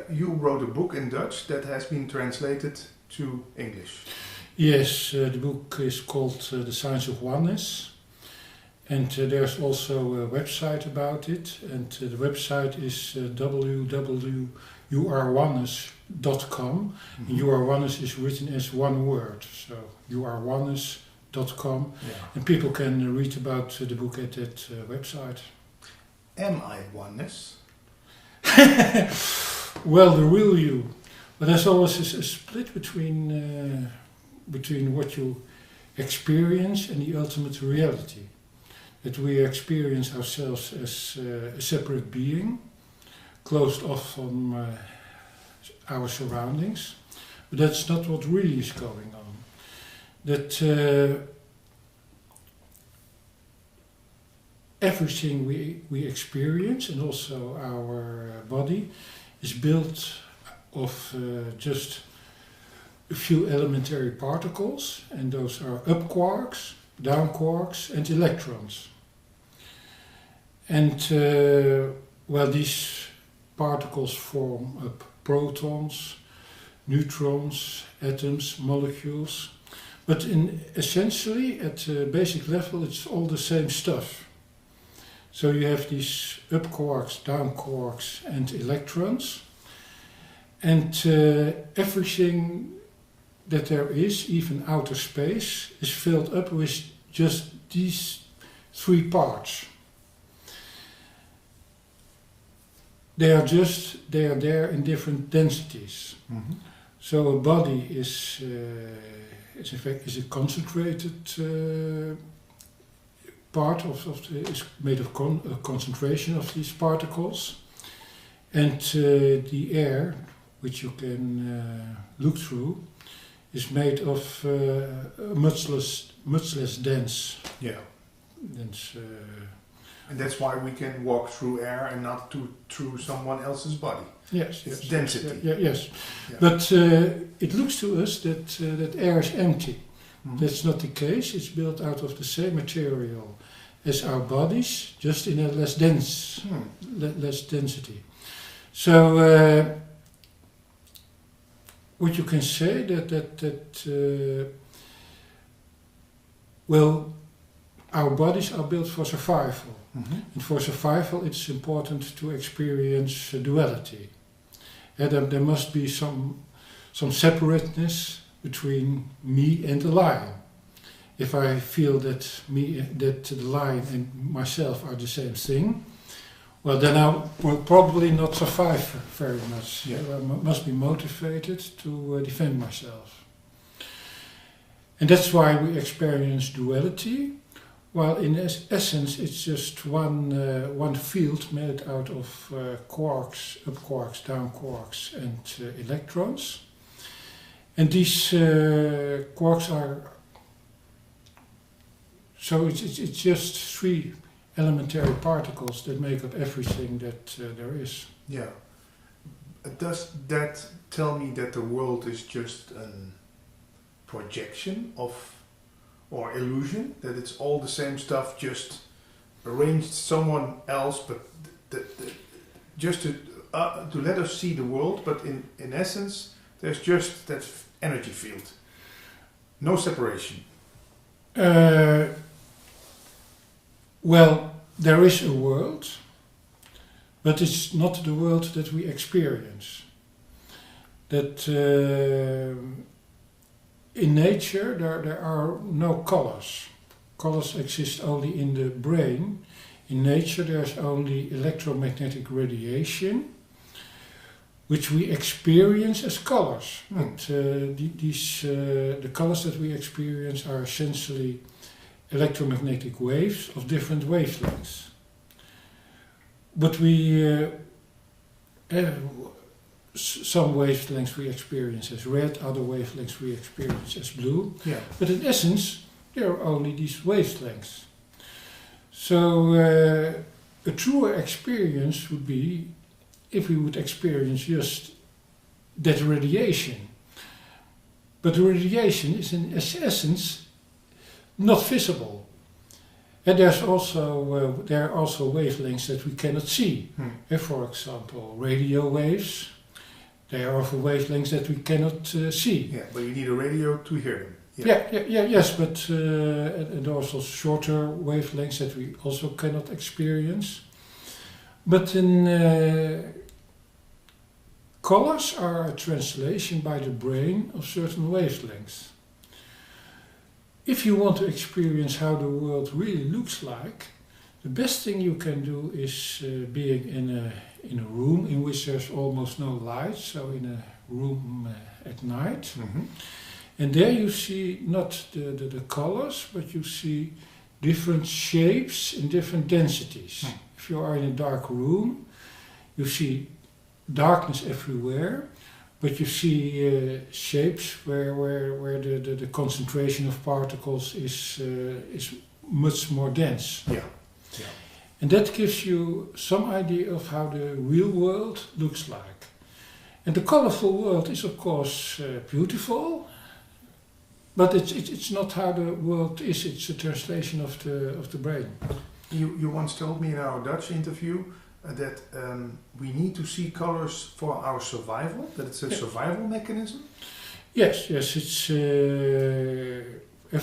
You wrote a book in Dutch that has been translated to English. Yes, the book is called The Science of Oneness. And there's also a website about it. And the website is www.youareoneness.com. And You Are Oneness is written as one word. So youareoneness.com. Yeah. And people can read about the book at that website. Am I oneness? Well, the real you. But there's always a split between what you experience and the ultimate reality. That we experience ourselves as a separate being, closed off from our surroundings. But that's not what really is going on. That everything we experience, and also our body, is built of just a few elementary particles, and those are up quarks, down quarks, and electrons. And these particles form up protons, neutrons, atoms, molecules. But essentially, at a basic level, it's all the same stuff. So you have these up quarks, down quarks, and electrons. And everything that there is, even outer space, is filled up with just these three parts. They are there in different densities. Mm-hmm. So a body is in fact a concentrated part is made of a concentration of these particles, and the air, which you can look through, is made of much less dense. Yeah. Dense. And that's why we can walk through air and not through someone else's body. Yes. It's density. Yes. Yeah. But it looks to us that air is empty. Mm-hmm. That's not the case. It's built out of the same material as our bodies, just in a less dense, less density. So what you can say our bodies are built for survival. Mm-hmm. And for survival, it's important to experience duality. There must be some separateness between me and the lion. If I feel that the lion and myself are the same thing, well, then I will probably not survive very much. Yeah. I must be motivated to defend myself. And that's why we experience duality, while in essence it's just one field made out of quarks, up quarks, down quarks, and electrons. And these quarks are, so it's just three elementary particles that make up everything that there is. Yeah. Does that tell me that the world is just a projection of, or illusion, that it's all the same stuff just arranged someone else, but just to let us see the world, but in essence, there's just that energy field. No separation. Well, there is a world, but it's not the world that we experience. That in nature there are no colors. Colors exist only in the brain. In nature there's only electromagnetic radiation, which we experience as colors. But the colors that we experience are essentially electromagnetic waves of different wavelengths. But some wavelengths we experience as red, other wavelengths we experience as blue. Yeah. But in essence, there are only these wavelengths. So a truer experience would be if we would experience just that radiation. But the radiation is in essence not visible. And there are also wavelengths that we cannot see. For example, radio waves. They are of wavelengths that we cannot see. Yeah, but you need a radio to hear them. Yes, but and also shorter wavelengths that we also cannot experience. But in colors are a translation by the brain of certain wavelengths. If you want to experience how the world really looks like, the best thing you can do is being in a room in which there's almost no light, so in a room at night. And there you see not the colors, but you see different shapes in different densities. If you are in a dark room, you see darkness everywhere, but you see shapes where the concentration of particles is much more dense. Yeah. And that gives you some idea of how the real world looks like. And the colorful world is of course beautiful, but it's not how the world is. It's a translation of the brain. You once told me in our Dutch interview that we need to see colors for our survival, that it's a survival mechanism? Yes, it's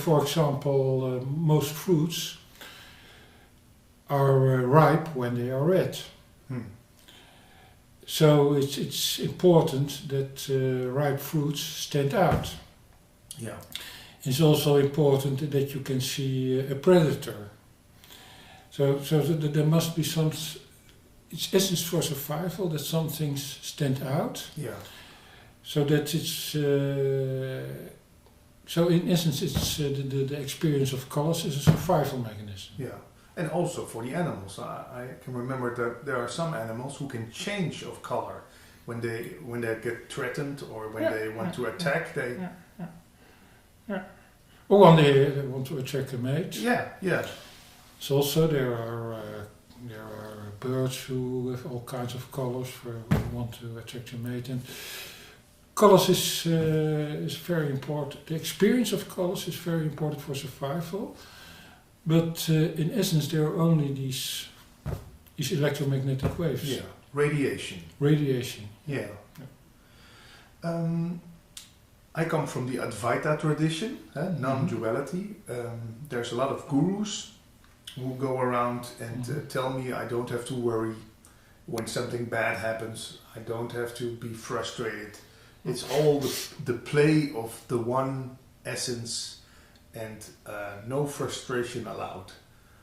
for example, most fruits are ripe when they are red. So it's important that ripe fruits stand out. Yeah. It's also important that you can see a predator. So that there must be some. It's essence for survival that some things stand out. Yeah. So that it's. So in essence, it's the experience of colors is a survival mechanism. Yeah. And also for the animals. I can remember that there are some animals who can change of color when they get threatened or when they want to attack. Or when they want to attract a mate. Yeah. So also there are birds who have all kinds of colors who want to attract a mate. And colors is very important. The experience of colors is very important for survival. But in essence, there are only these electromagnetic waves. Yeah, radiation. Yeah. I come from the Advaita tradition, non-duality. There's a lot of gurus who go around and tell me I don't have to worry when something bad happens. I don't have to be frustrated. It's all the play of the one essence. And no frustration allowed.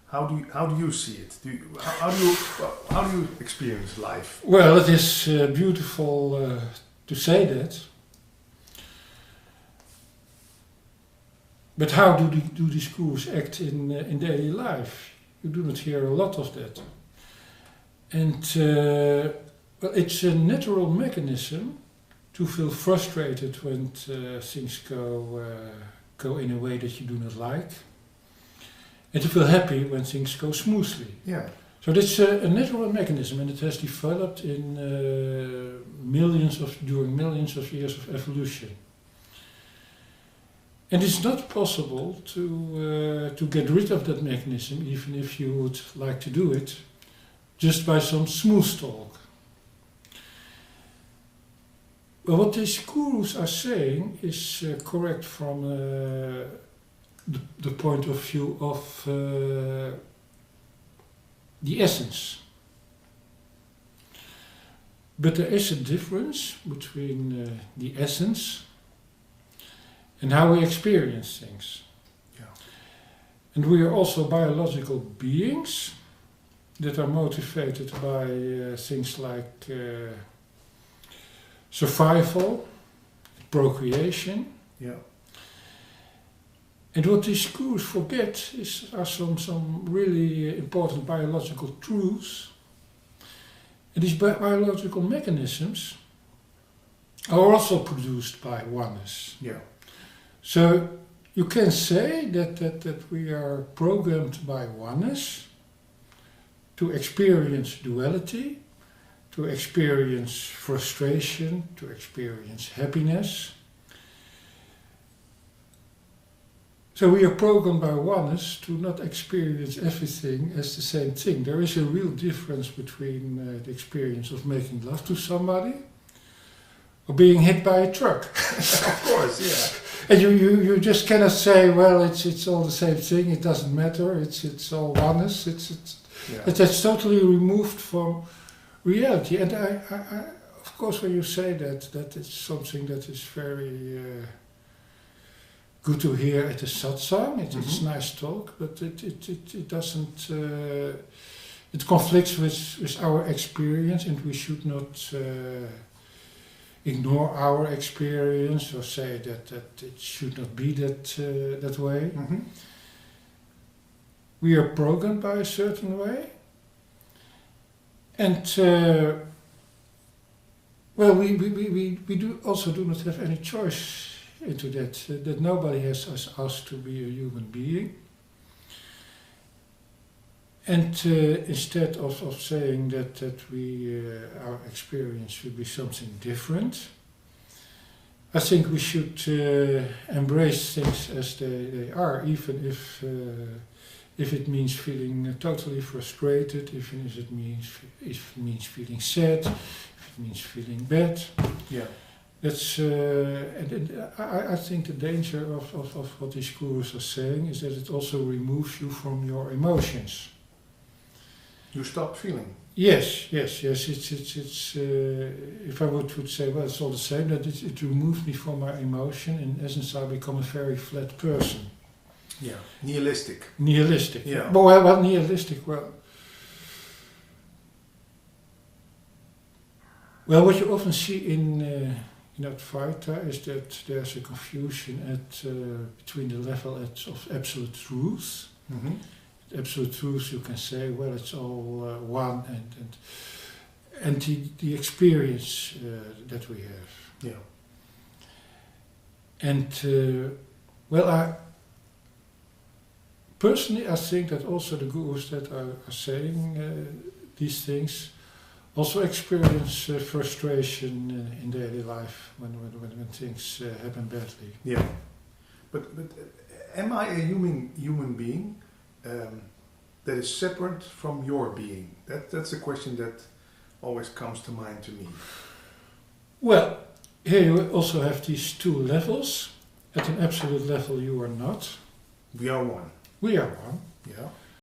How do you see it? How do you experience life? Well, it is beautiful to say that. But how do these gurus act in daily life? You do not hear a lot of that. And well, it's a natural mechanism to feel frustrated when things go in a way that you do not like, and to feel happy when things go smoothly. Yeah. So that's a natural mechanism, and it has developed in during millions of years of evolution. And it's not possible to get rid of that mechanism, even if you would like to do it, just by some smooth talk. Well, what these gurus are saying is correct from the point of view of the essence. But there is a difference between the essence and how we experience things. Yeah. And we are also biological beings that are motivated by things like survival, procreation. Yeah. And what these schools forget are some really important biological truths. And these biological mechanisms are also produced by oneness. Yeah. So you can say that we are programmed by oneness to experience duality, to experience frustration, to experience happiness. So we are programmed by oneness to not experience everything as the same thing. There is a real difference between the experience of making love to somebody or being hit by a truck. Of course, yeah. And you just cannot say, well, it's all the same thing, it doesn't matter, it's all oneness, it's totally removed from reality. And I of course, when you say that it's something that is very good to hear at a satsang, it's nice talk, but it doesn't, it conflicts with our experience, and we should not ignore our experience or say that it should not be that way. Mm-hmm. We are programmed by a certain way, and well, we do not have any choice into that nobody has us asked to be a human being. And instead of saying that we our experience should be something different, I think we should embrace things as they are, even if it means feeling totally frustrated, even if it means feeling sad, if it means feeling bad. Yeah. That's I think the danger of what these gurus are saying is that it also removes you from your emotions. You stop feeling. Yes. It's if I would say, well, it's all the same, that it removes me from my emotion. In essence, I become a very flat person. Yeah. Nihilistic. Yeah. Well, nihilistic. Well, what you often see in Advaita is that there's a confusion between the level of absolute truth. Mm-hmm. Absolute truth, you can say, well, it's all one, and the experience that we have. Yeah. And well, I personally think that also the gurus that are saying these things also experience frustration in daily life when things happen badly. Yeah. But am I a human being that is separate from your being? That's a question that always comes to mind to me. Well, here you also have these two levels. At an absolute level, you are not. We are one. We are one. Yeah.